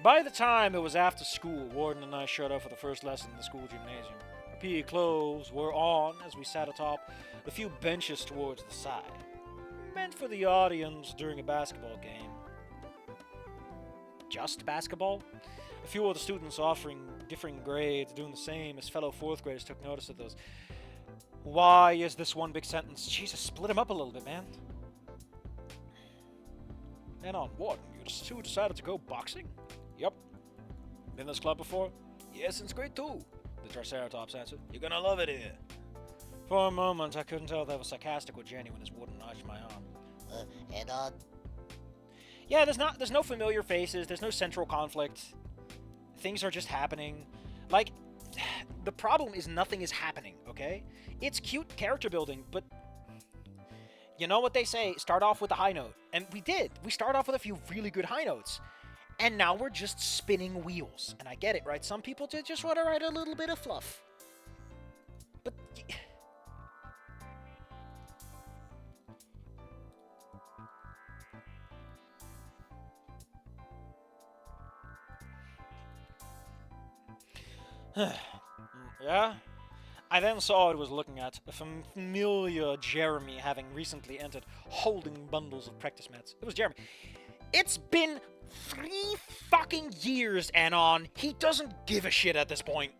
By the time it was after school, Warden and I showed up for the first lesson in the school gymnasium. Our PE clothes were on as we sat atop a few benches towards the side, meant for the audience during a basketball game. Just basketball? A few other students offering differing grades doing the same as fellow fourth graders took notice of those. Why is this one big sentence? Jesus, split him up a little bit, man. And on what? You two decided to go boxing? Yep. Been in this club before? Yeah, since grade 2. The Triceratops answered. You're gonna love it here. For a moment, I couldn't tell if that was sarcastic or genuine as Wooden nudged my arm. And Yeah, there's no familiar faces, there's no central conflict. Things are just happening. Like, the problem is nothing is happening, okay? It's cute character building, but you know what they say, start off with a high note. And we did. We start off with a few really good high notes. And now we're just spinning wheels. And I get it, right? Some people just want to write a little bit of fluff. But yeah? I then saw it was looking at a familiar Jeremy having recently entered, holding bundles of practice mats. It was Jeremy. It's been 3 fucking years, Anon. He doesn't give a shit at this point.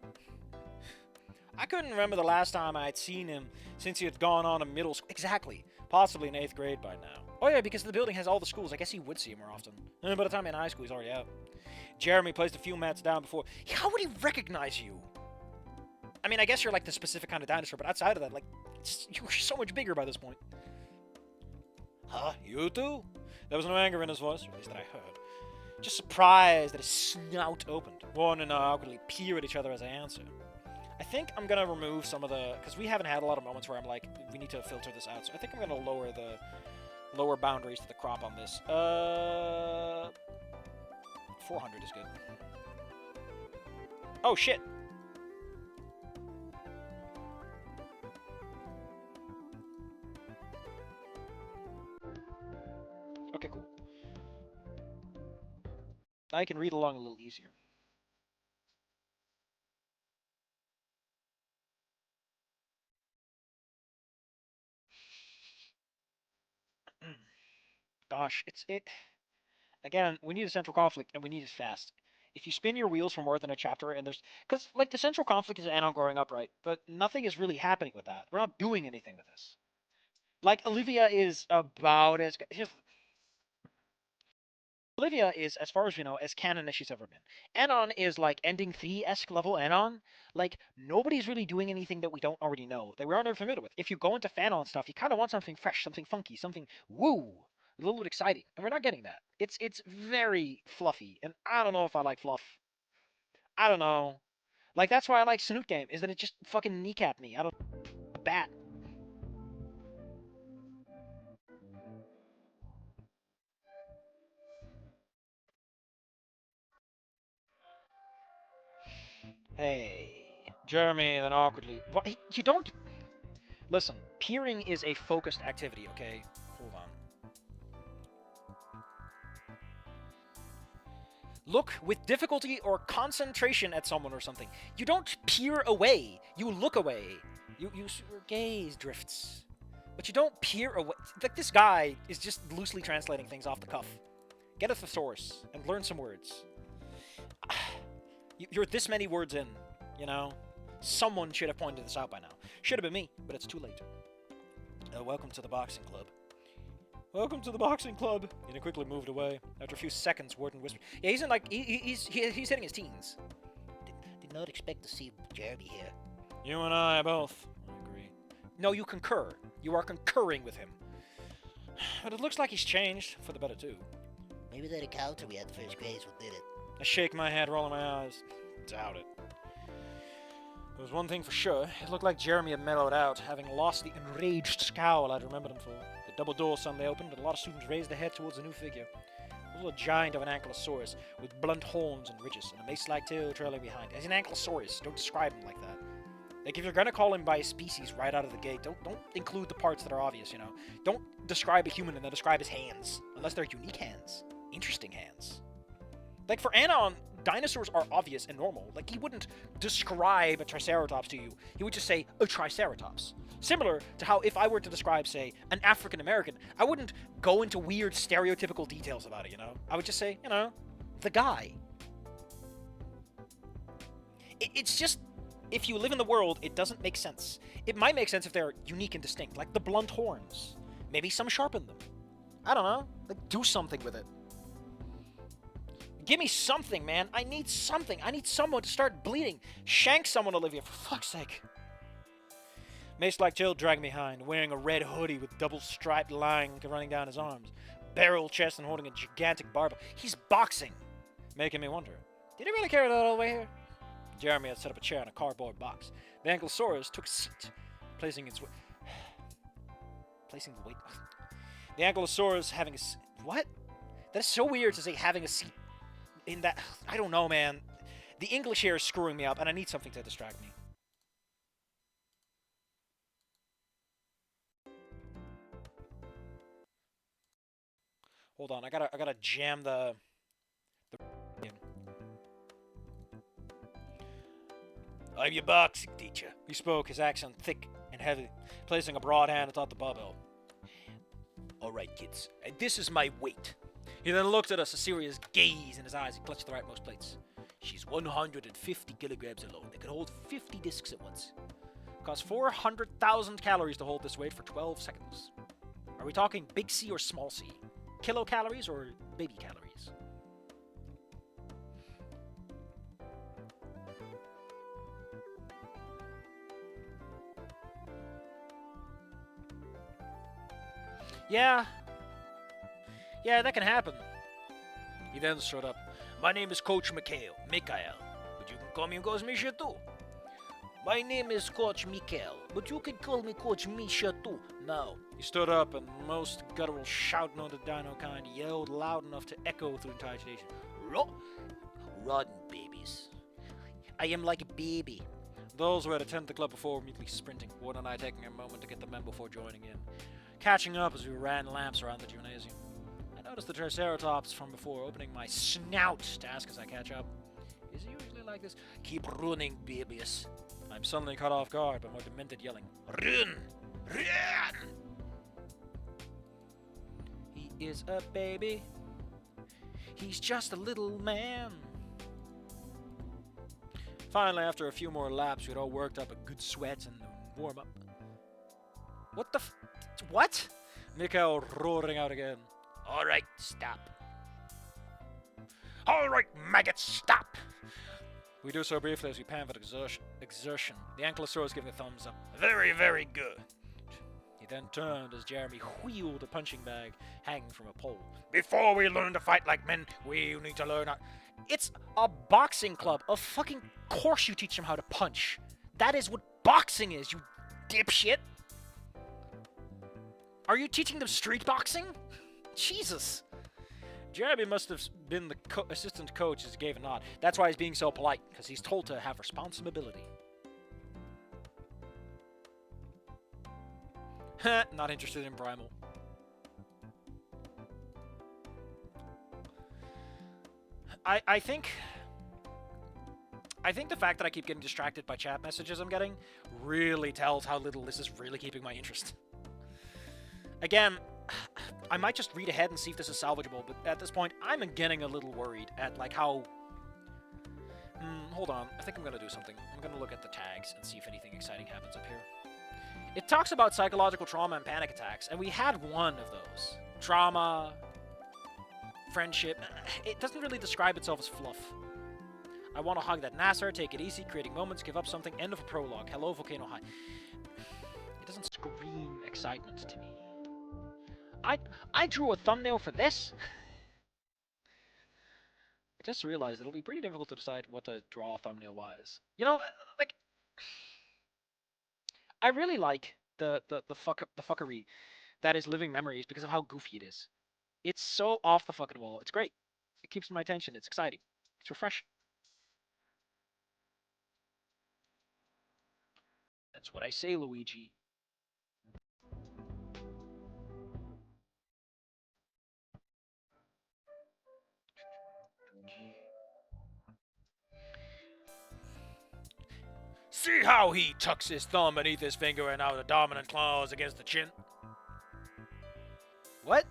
I couldn't remember the last time I had seen him since he had gone on to middle school. Exactly. Possibly in 8th grade by now. Oh yeah, because the building has all the schools. I guess he would see him more often. And by the time in high school, he's already out. Jeremy placed a few mats down before. How would he recognize you? I mean, I guess you're like the specific kind of dinosaur, but outside of that, like, you're so much bigger by this point. Huh? You too? There was no anger in his voice, or at least that I heard. Just surprised that his snout opened. Warren and I awkwardly peer at each other as I answer. I think I'm gonna remove some of the... Because we haven't had a lot of moments where I'm like, we need to filter this out. So I think I'm gonna lower the lower boundaries to the crop on this. 400 is good. Oh, shit! Okay, cool. I can read along a little easier. Gosh, again, we need a central conflict, and we need it fast. If you spin your wheels for more than a chapter, and there's... Because, like, the central conflict is Anon growing up, right? But nothing is really happening with that. We're not doing anything with this. Like, Olivia is about as... Olivia is, as far as we know, as canon as she's ever been. Anon is, like, ending 3-esque level Anon. Like, nobody's really doing anything that we don't already know, that we're already familiar with. If you go into Fanon stuff, you kind of want something fresh, something funky, something woo, a little bit exciting. And we're not getting that. It's very fluffy, and I don't know if I like fluff. I don't know. Like, that's why I like Snoot Game, is that it just fucking kneecapped me. I don't... A bat. Hey. Jeremy, then awkwardly... What? You don't... Listen, peering is a focused activity, okay? Hold on. Look with difficulty or concentration at someone or something. You don't peer away. You look away. Your gaze drifts. But you don't peer away. Like, this guy is just loosely translating things off the cuff. Get a thesaurus and learn some words. You're this many words in, you know? Someone should have pointed this out by now. Should have been me, but it's too late. Welcome to the boxing club. Welcome to the boxing club. And he quickly moved away. After a few seconds, Warden whispered, "Yeah, he's in like he's hitting his teens." Did not expect to see Jeremy here. You and I both. I agree. No, you concur. You are concurring with him. But it looks like he's changed for the better too. Maybe that encounter we had in first grade is what did it. I shake my head, rolling my eyes. Doubt it. There was one thing for sure. It looked like Jeremy had mellowed out, having lost the enraged scowl I'd remembered him for. The double door suddenly opened, and a lot of students raised their head towards the new figure. A little giant of an ankylosaurus, with blunt horns and ridges, and a mace-like tail trailing behind. As an ankylosaurus, don't describe him like that. Like, if you're gonna call him by a species right out of the gate, don't include the parts that are obvious, you know? Don't describe a human and then describe his hands, unless they're unique hands. Interesting hands. Like, for Anon, dinosaurs are obvious and normal. Like, he wouldn't describe a Triceratops to you. He would just say, a Triceratops. Similar to how if I were to describe, say, an African American, I wouldn't go into weird stereotypical details about it, you know? I would just say, you know, the guy. It's just, if you live in the world, it doesn't make sense. It might make sense if they're unique and distinct, like the blunt horns. Maybe some sharpen them. I don't know. Like, do something with it. Give me something, man. I need something. I need someone to start bleeding. Shank someone, Olivia, for fuck's sake. Mace-like Jill dragged me behind, wearing a red hoodie with double-striped line running down his arms, barrel chest, and holding a gigantic barbell. He's boxing, making me wonder, did he really carry that all the way here? Jeremy had set up a chair on a cardboard box. The Ankylosaurus took a seat, placing the weight. The Ankylosaurus having a... What? That is so weird to say having a seat in that... I don't know, man. The English here is screwing me up, and I need something to distract me. Hold on, I gotta jam the in. I'm your boxing teacher. He spoke, his accent thick and heavy, placing a broad hand atop the barbell. Alright, kids, and this is my weight. He then looked at us, a serious gaze in his eyes, and clutched the rightmost plates. She's 150 kilograms alone. It can hold 50 discs at once. Costs 400,000 calories to hold this weight for 12 seconds. Are we talking big C or small c? Kilocalories or baby calories? Yeah, that can happen. He then stood up. My name is Coach Mikhail, but you can call me Coach Misha too. My name is Coach Mikhail, but you can call me Coach Misha too. Now, he stood up and most guttural shouting on the dino kind yelled loud enough to echo through the entire station. Run, babies. I am like a baby. Those who had attended the club before were immediately sprinting, Warren and I taking a moment to get the men before joining in. Catching up as we ran laps around the gymnasium. I noticed the Triceratops from before, opening my snout to ask as I catch up. Is it usually like this? Keep running, babies. I'm suddenly caught off guard by more demented yelling. Run! Run! He is a baby. He's just a little man. Finally, after a few more laps, we'd all worked up a good sweat and warm up. What the what? Mikhail roaring out again. Alright, stop. Alright, maggots, stop! We do so briefly as we pant with exertion. The Ankylosaurus giving a thumbs up. Very, very good. He then turned as Jeremy wheeled a punching bag hanging from a pole. Before we learn to fight like men, we need to learn how... It's a boxing club. Of fucking course you teach them how to punch. That is what boxing is, you dipshit. Are you teaching them street boxing? Jesus. Jeremy must have been the assistant coach as he gave a nod. That's why he's being so polite, because he's told to have responsibility. Not interested in Primal. I think the fact that I keep getting distracted by chat messages I'm getting really tells how little this is really keeping my interest. Again, I might just read ahead and see if this is salvageable, but at this point, I'm getting a little worried at, like, how... hold on. I think I'm going to do something. I'm going to look at the tags and see if anything exciting happens up here. It talks about psychological trauma and panic attacks, and we had one of those. Trauma, friendship. It doesn't really describe itself as fluff. I want to hug that Nasser, take it easy, creating moments, give up something, end of a prologue, hello, Volcano High. It doesn't scream excitement to me. I drew a thumbnail for this. I just realized it'll be pretty difficult to decide what to draw thumbnail-wise. You know, like, I really like the fuckery that is Living Memories because of how goofy it is. It's so off the fucking wall. It's great. It keeps my attention. It's exciting. It's refreshing. That's what I say, Luigi. See how he tucks his thumb beneath his finger and now the dominant claws against the chin? What?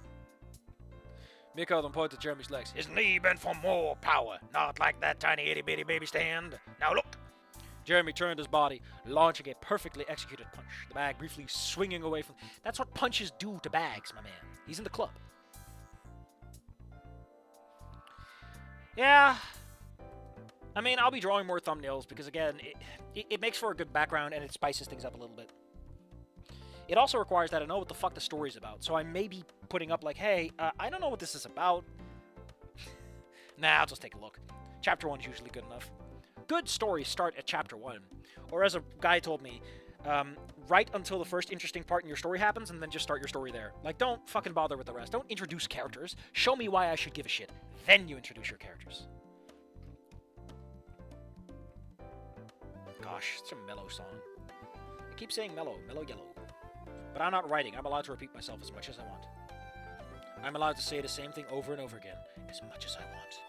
Miko then pointed to Jeremy's legs. His knee bent for more power, not like that tiny itty-bitty baby stand. Now look! Jeremy turned his body, launching a perfectly executed punch. The bag briefly swinging away from... That's what punches do to bags, my man. He's in the club. Yeah. I mean, I'll be drawing more thumbnails because, again, it makes for a good background and it spices things up a little bit. It also requires that I know what the fuck the story's about. So I may be putting up like, hey, I don't know what this is about. Nah, I'll just take a look. Chapter 1 is usually good enough. Good stories start at chapter 1. Or as a guy told me, write until the first interesting part in your story happens and then just start your story there. Like, don't fucking bother with the rest. Don't introduce characters. Show me why I should give a shit. Then you introduce your characters. Gosh, it's a mellow song. I keep saying mellow, mellow yellow. But I'm not writing. I'm allowed to repeat myself as much as I want. I'm allowed to say the same thing over and over again, as much as I want.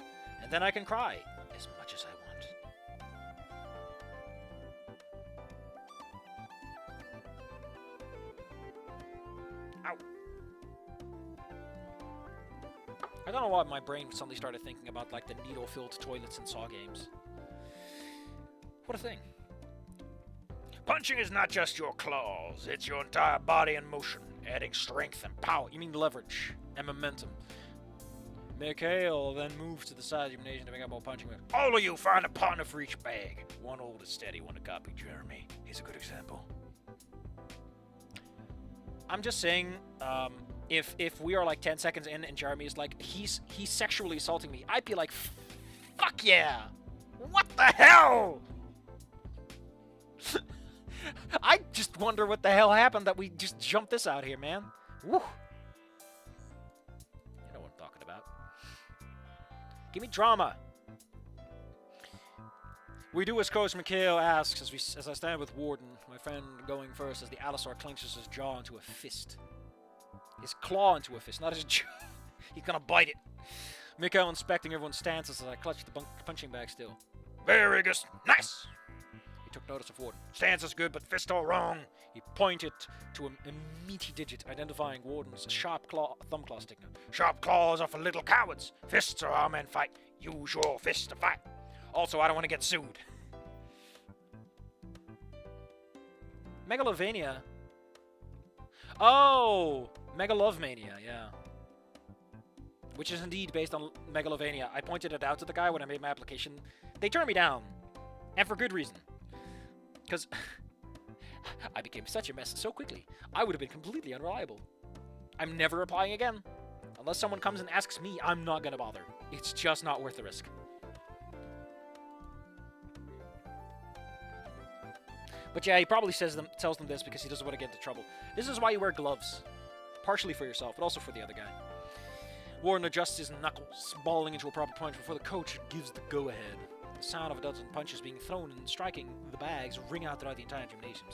And then I can cry, as much as I want. Ow. I don't know why my brain suddenly started thinking about, like, the needle-filled toilets in Saw games. What a thing. Punching is not just your claws, it's your entire body in motion, adding strength and power. You mean leverage and momentum. Mikhail then moves to the side of the gymnasium to make up more punching moves. All of you find a partner for each bag. One hold is steady, one to copy. Jeremy, he's a good example. I'm just saying, if we are like 10 seconds in and Jeremy is like, he's sexually assaulting me, I'd be like, fuck yeah! What the hell? I just wonder what the hell happened that we just jumped this out here, man. Woo! You know what I'm talking about. Give me drama. We do as Coach Mikhail asks as I stand with Warden, my friend going first as the Alisar clenches his jaw into a fist. His claw into a fist, not his jaw. He's gonna bite it. Mikhail inspecting everyone's stances as I clutch the punching bag still. Very good. Nice! He took notice of Warden. Stance is good, but fist all wrong. He pointed to a meaty digit, identifying Warden's sharp thumb claw sticker. Sharp claws are for little cowards. Fists are how men fight. Use your fists to fight. Also, I don't want to get sued. Megalovania. Oh! Megalovemania, yeah. Which is indeed based on Megalovania. I pointed it out to the guy when I made my application. They turned me down. And for good reason. Because I became such a mess so quickly. I would have been completely unreliable. I'm never applying again. Unless someone comes and asks me, I'm not going to bother. It's just not worth the risk. But yeah, he probably tells them this because he doesn't want to get into trouble. This is why you wear gloves. Partially for yourself, but also for the other guy. Warren adjusts his knuckles, balling into a proper punch before the coach gives the go-ahead. The sound of a dozen punches being thrown and striking the bags ring out throughout the entire gymnasium.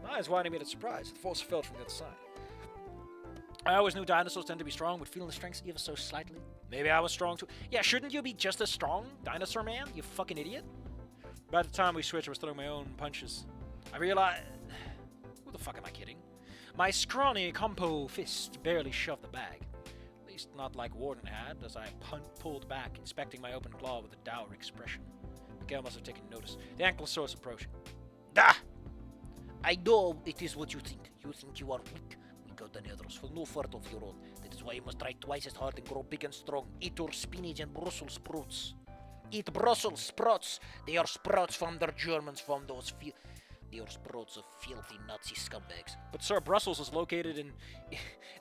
My eyes widened in surprise. The force felt from the other side. I always knew dinosaurs tend to be strong, but feeling the strength ever so slightly. Maybe I was strong too. Yeah, shouldn't you be just as strong, Dinosaur Man? You fucking idiot. By the time we switched, I was throwing my own punches. I realized... Who the fuck am I kidding? My scrawny compo fist barely shoved the bag. At least not like Warden had, as I pulled back, inspecting my open claw with a dour expression. Miguel must have taken notice. The ankylosaurus approaching. Da! I know it is what you think. You think you are weak. Weaker than others, for no fault of your own. That is why you must try twice as hard and grow big and strong. Eat your spinach and Brussels sprouts. Eat Brussels sprouts. They are sprouts from the Germans, from those They are sprouts of filthy Nazi scumbags. But sir, Brussels is located in...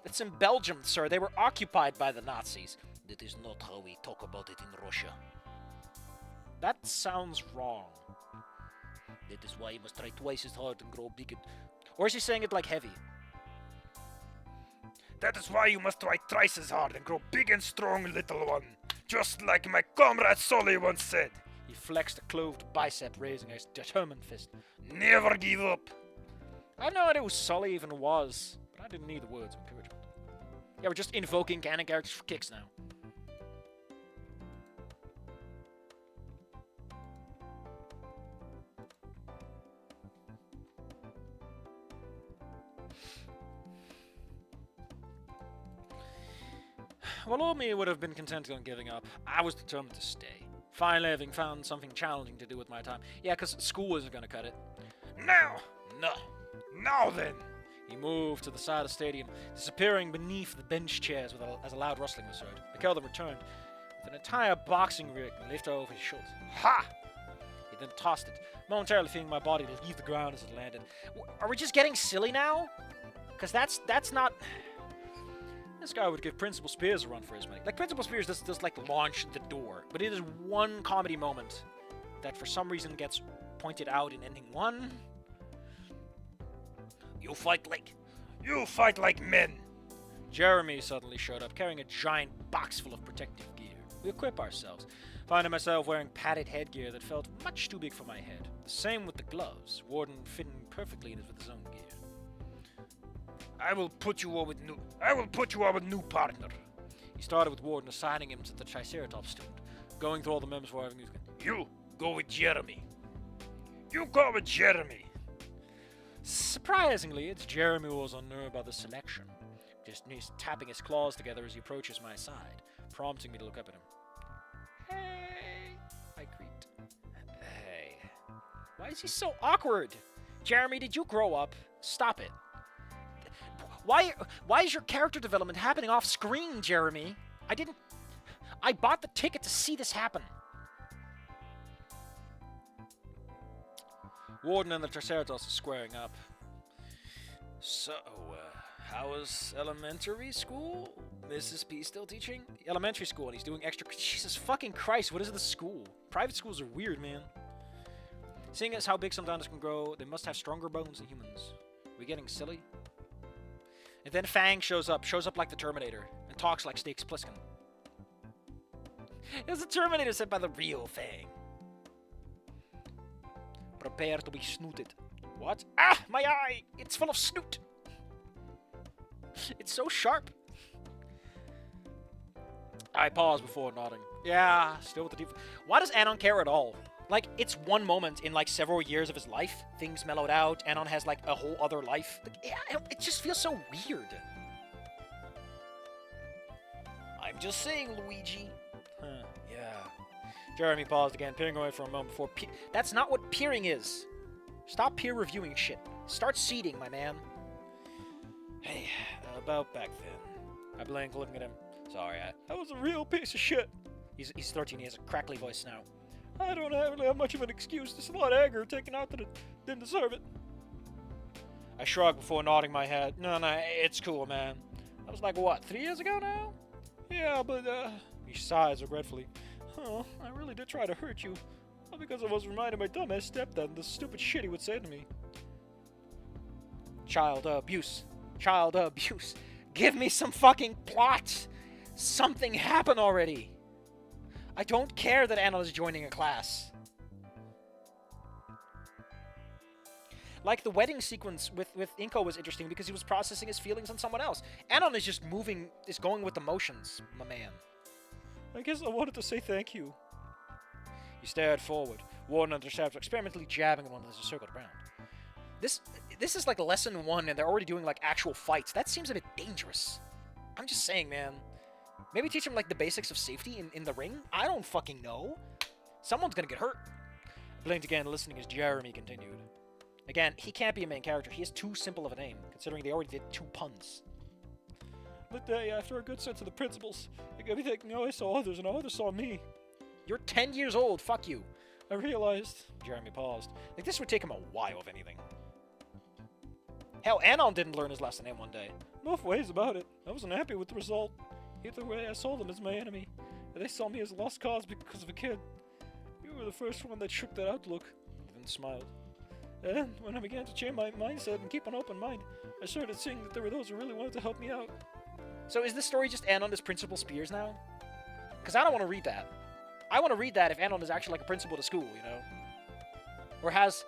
That's in Belgium, sir. They were occupied by the Nazis. That is not how we talk about it in Russia. That sounds wrong. That is why you must try twice as hard and grow big and... Or is he saying it like heavy? That is why you must try thrice as hard and grow big and strong, little one. Just like my comrade Sully once said. He flexed a clothed bicep, raising a determined fist. Never give up. I had no idea who Sully even was, but I didn't need the words of encouragement. Yeah, we're just invoking canon characters for kicks now. While old me would have been content on giving up, I was determined to stay. Finally having found something challenging to do with my time. Yeah, because school isn't going to cut it. Now! No. Now then! He moved to the side of the stadium, disappearing beneath the bench chairs as a loud rustling was heard. McKeldin returned with an entire boxing rig lifted over his shoulders. Ha! He then tossed it, momentarily feeling my body leave the ground as it landed. Are we just getting silly now? Because that's not... This guy would give Principal Spears a run for his money. Like, Principal Spears does like, launch the door. But it is one comedy moment that for some reason gets pointed out in ending one. You fight like men! Jeremy suddenly showed up, carrying a giant box full of protective gear. We equip ourselves, finding myself wearing padded headgear that felt much too big for my head. The same with the gloves, Warden fitting perfectly with his own gear. I will put you up with new partner. He started with Warden, assigning him to the Triceratops student, going through all the members for having You go with Jeremy. You go with Jeremy. Surprisingly, it's Jeremy who was unnerved by the selection. Just tapping his claws together as he approaches my side, prompting me to look up at him. Hey, I greet. Hey. Why is he so awkward? Jeremy, did you grow up? Stop it. Why is your character development happening off screen, Jeremy? I bought the ticket to see this happen. Warden and the Triceratops are squaring up. So, how was elementary school? Mrs. P still teaching? Elementary school, and he's doing extra... Jesus fucking Christ, what is this school? Private schools are weird, man. Seeing as how big some dinosaurs can grow, they must have stronger bones than humans. We getting silly? And then Fang shows up like the Terminator, and talks like Snake Plissken. It was the Terminator said by the real Fang. Prepare to be snooted. What? Ah, my eye! It's full of snoot! It's so sharp. I pause before nodding. Yeah, still with the deep... Why does Anon care at all? Like, it's one moment in, like, several years of his life. Things mellowed out. Anon has, like, a whole other life. Like, yeah, it just feels so weird. I'm just saying, Luigi. Huh, yeah. Jeremy paused again, peering away for a moment before... That's not what peering is. Stop peer-reviewing shit. Start seeding, my man. Hey, about back then. I blinked, looking at him. Sorry, I was a real piece of shit. He's 13, he has a crackly voice now. I don't really have much of an excuse. There's a lot of anger taken out that it didn't deserve it. I shrugged before nodding my head. No, it's cool, man. That was like, what, 3 years ago now? Yeah, but, he sighs regretfully. Oh, I really did try to hurt you. All because I was reminded of my dumbass stepdad and the stupid shit he would say to me. Child abuse. Child abuse. Give me some fucking plot! Something happened already! I don't care that Anna is joining a class. Like, the wedding sequence with Inko was interesting because he was processing his feelings on someone else. Anon is just going with emotions, my man. I guess I wanted to say thank you. He stared forward, Warden and Intercept experimentally jabbing him as he circled around. This is like lesson 1 and they're already doing like actual fights. That seems a bit dangerous. I'm just saying, man. Maybe teach him like the basics of safety in the ring? I don't fucking know. Someone's gonna get hurt. I blinked again, listening as Jeremy continued. Again, he can't be a main character. He has too simple of a name, considering they already did 2 puns. The day after a good sense of the principles, it got me thinking how I saw others and how others saw me. You're 10 years old, fuck you. I realized, Jeremy paused, like this would take him a while, if anything. Hell, Anon didn't learn his lesson in one day. Both ways about it. I wasn't happy with the result. Either way, I saw them as my enemy, and they saw me as a lost cause because of a kid. You were the first one that shook that outlook. He then smiled. And when I began to change my mindset and keep an open mind, I started seeing that there were those who really wanted to help me out. So is this story just Anon as Principal Spears now? Because I don't want to read that. I want to read that if Anon is actually like a principal to school, you know? Or has,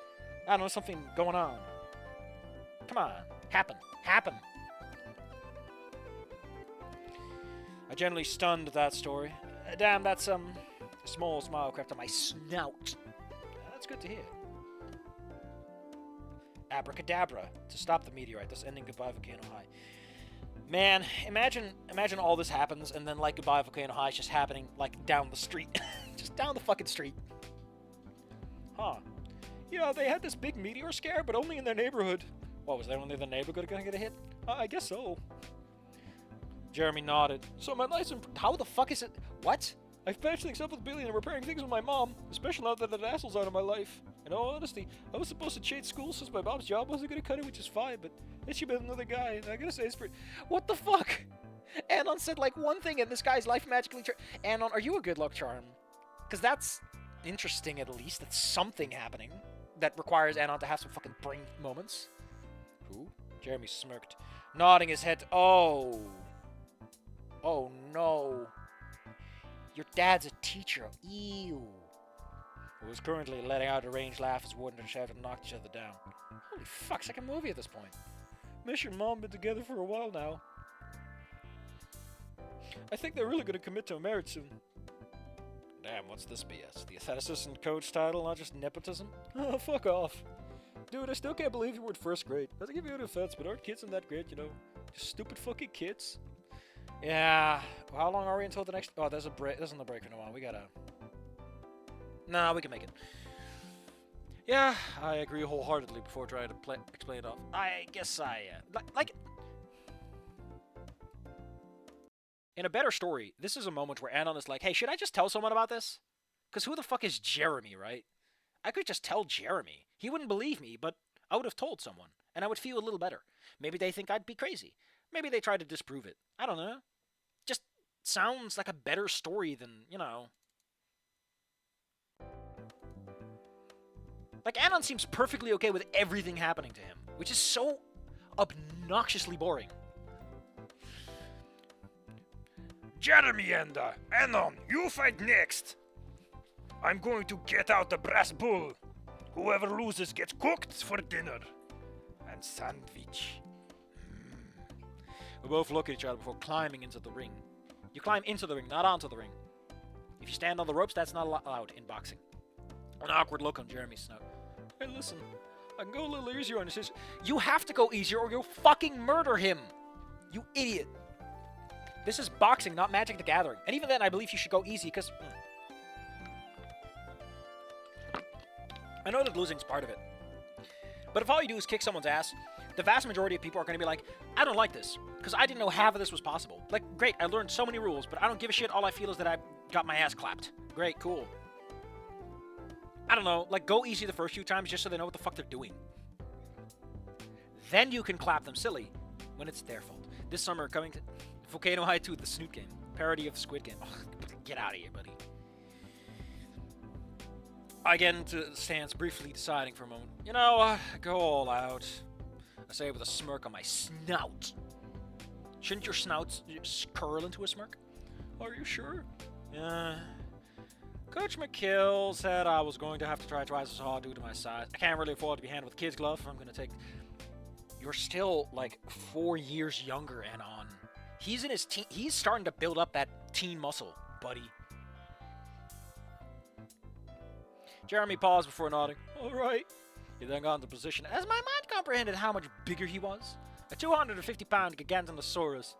I don't know, something going on. Come on. Happen. I generally stunned at that story. Damn, that's, a small smile crept on my snout. That's good to hear. Abracadabra, to stop the meteorite, thus ending Goodbye Volcano High. Man, imagine all this happens, and then like Goodbye Volcano High is just happening like down the street, just down the fucking street. Huh? Yeah, they had this big meteor scare, but only in their neighborhood. What, was there only the neighborhood gonna get a hit? I guess so. Jeremy nodded. So my life's how the fuck is it? What? I've patched things up with Billy and repairing things with my mom, especially now that that asshole's out of my life. In all honesty, I was supposed to change schools since my mom's job wasn't gonna cut it, which is fine, but then she met another guy, and I gotta say it's for— What the fuck? Anon said like one thing and this guy's life magically Anon, are you a good luck charm? Because that's interesting at least. That's something happening that requires Anon to have some fucking brain moments. Who? Jeremy smirked, nodding his head. Oh. Oh no. Your dad's a teacher. Ew. Who was currently letting out a range laugh as Warden and Shadow knocked each other down. Holy fuck, it's like a movie at this point. Miss your mom, been together for a while now. I think they're really gonna commit to a marriage soon. Damn, what's this BS? The assistant coach title, not just nepotism? Oh, fuck off. Dude, I still can't believe you were in first grade. Not to give you an offense, but aren't kids in that grade, you know? Just stupid fucking kids. Yeah. Well, how long are we until the next— Oh, there's a break. There's no break for no one. We gotta— Nah, we can make it. Yeah, I agree wholeheartedly before trying to explain it off. I guess like... In a better story, this is a moment where Anon is like, hey, should I just tell someone about this? Because who the fuck is Jeremy, right? I could just tell Jeremy. He wouldn't believe me, but I would have told someone, and I would feel a little better. Maybe they think I'd be crazy. Maybe they try to disprove it. I don't know. Just sounds like a better story than, you know... Like, Anon seems perfectly okay with everything happening to him, which is so obnoxiously boring. Jeremy and Anon, you fight next. I'm going to get out the brass bull. Whoever loses gets cooked for dinner. And sandwich. We both look at each other before climbing into the ring. You climb into the ring, not onto the ring. If you stand on the ropes, that's not allowed in boxing. An awkward look on Jeremy's snout. Hey, listen, I can go a little easier on this. You have to go easier or you'll fucking murder him. You idiot. This is boxing, not Magic the Gathering. And even then, I believe you should go easy, because... I know that losing's part of it. But if all you do is kick someone's ass, the vast majority of people are going to be like, I don't like this, because I didn't know half of this was possible. Like, great, I learned so many rules, but I don't give a shit. All I feel is that I got my ass clapped. Great, cool. I don't know, like, go easy the first few times just so they know what the fuck they're doing. Then you can clap them silly when it's their fault. This summer, coming to Volcano High 2, the Snoot Game. Parody of the Squid Game. Oh, get out of here, buddy. I get into the stance, briefly deciding for a moment. You know, go all out. I say with a smirk on my snout. Shouldn't your snout curl into a smirk? Are you sure? Yeah. Coach McKill said I was going to have to try twice as hard due to my size. I can't really afford to be handled with kid's glove if I'm going to take... You're still, like, 4 years younger and on. He's in his teen... He's starting to build up that teen muscle, buddy. Jeremy paused before nodding. All right. He then got into position as my mind comprehended how much bigger he was. A 250-pound Giganotosaurus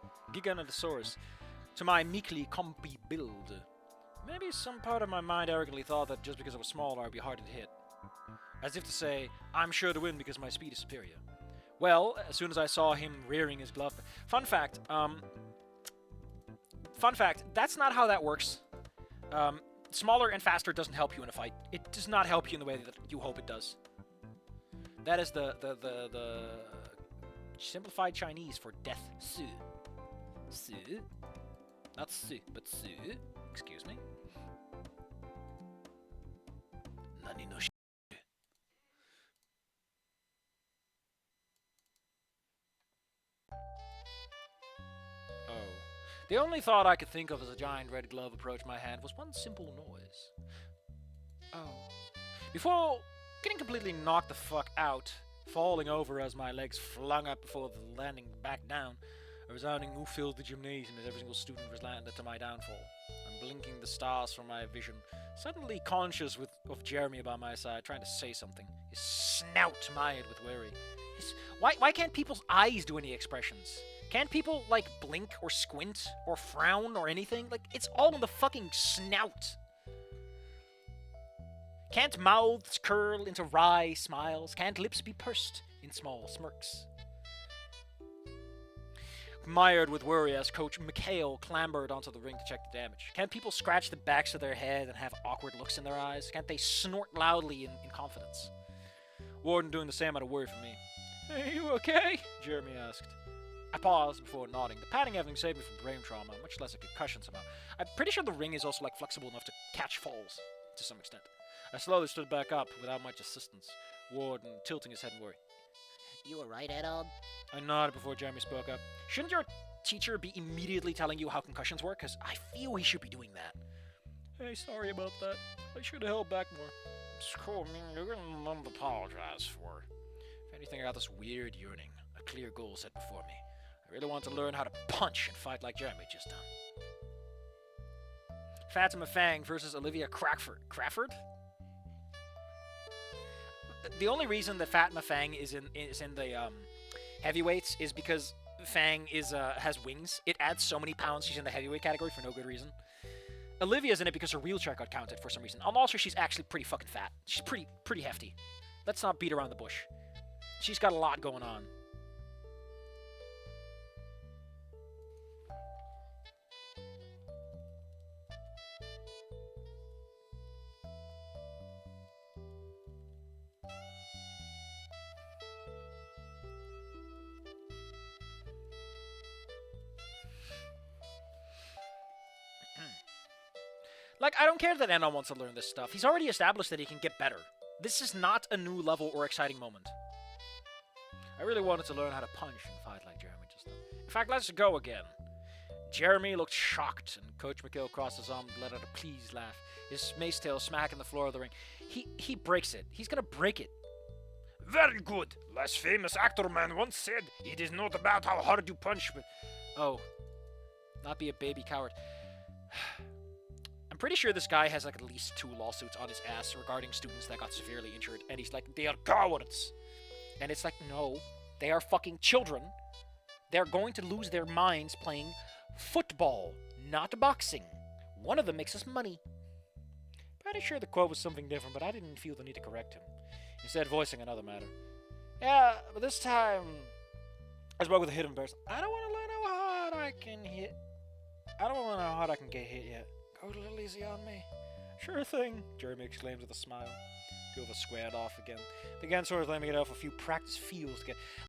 to my meekly compy build. Maybe some part of my mind arrogantly thought that just because I was smaller, I'd be harder to hit. As if to say, I'm sure to win because my speed is superior. Well, as soon as I saw him rearing his glove... Fun fact, that's not how that works. Smaller and faster doesn't help you in a fight. It does not help you in the way that you hope it does. That is the simplified Chinese for death. Su. Su. Not su, but su. Excuse me. Nani no sh... Oh. The only thought I could think of as a giant red glove approached my hand was one simple noise. Oh. Before getting completely knocked the fuck out, falling over as my legs flung up before the landing back down, a resounding oof filled the gymnasium as every single student was landed to my downfall. I'm blinking the stars from my vision, suddenly conscious of Jeremy by my side, trying to say something, his snout mired with worry. Why can't people's eyes do any expressions? Can't people, like, blink or squint or frown or anything? Like, it's all in the fucking snout. Can't mouths curl into wry smiles? Can't lips be pursed in small smirks? Mired with worry as Coach McHale clambered onto the ring to check the damage. Can't people scratch the backs of their head and have awkward looks in their eyes? Can't they snort loudly in confidence? Warden doing the same out of worry for me. Hey, you okay? Jeremy asked. I paused before nodding, the padding having saved me from brain trauma, much less a concussion somehow. I'm pretty sure the ring is also, like, flexible enough to catch falls, to some extent. I slowly stood back up without much assistance, Warden tilting his head in worry. You alright, Adon? I nodded before Jeremy spoke up. Shouldn't your teacher be immediately telling you how concussions work? Because I feel he should be doing that. Hey, sorry about that. I should have held back more. It's cool, I mean, you're gonna none to apologize for. If anything, I got this weird yearning, a clear goal set before me. I really want to learn how to punch and fight like Jeremy just done. Fatima Fang versus Olivia Crawford? The only reason that Fatima Fang is in the heavyweights is because Fang has wings. It adds so many pounds. She's in the heavyweight category for no good reason. Olivia's in it because her wheelchair got counted for some reason. And also, she's actually pretty fucking fat. She's pretty hefty. Let's not beat around the bush. She's got a lot going on. Like, I don't care that Anna wants to learn this stuff. He's already established that he can get better. This is not a new level or exciting moment. I really wanted to learn how to punch and fight like Jeremy just did. In fact, let's go again. Jeremy looked shocked, and Coach McGill crossed his arm and let out a pleased laugh. His mace tail smacking the floor of the ring. He breaks it. He's gonna break it. Very good. Less famous actor man once said, it is not about how hard you punch, but... Oh. Not be a baby coward. I'm pretty sure this guy has, like, at least 2 lawsuits on his ass regarding students that got severely injured, and he's like, they are cowards. And it's like, no, they are fucking children. They're going to lose their minds playing football, not boxing. One of them makes us money. Pretty sure the quote was something different, but I didn't feel the need to correct him. Instead, voicing another matter. Yeah, but this time, I spoke with a hidden person. I don't want to learn how hard I can hit. I don't want to learn how hard I can get hit yet. Go a little easy on me. Sure thing, Jeremy exclaimed with a smile. Two of us squared off again. Began sort of letting me get off a few practice feels again.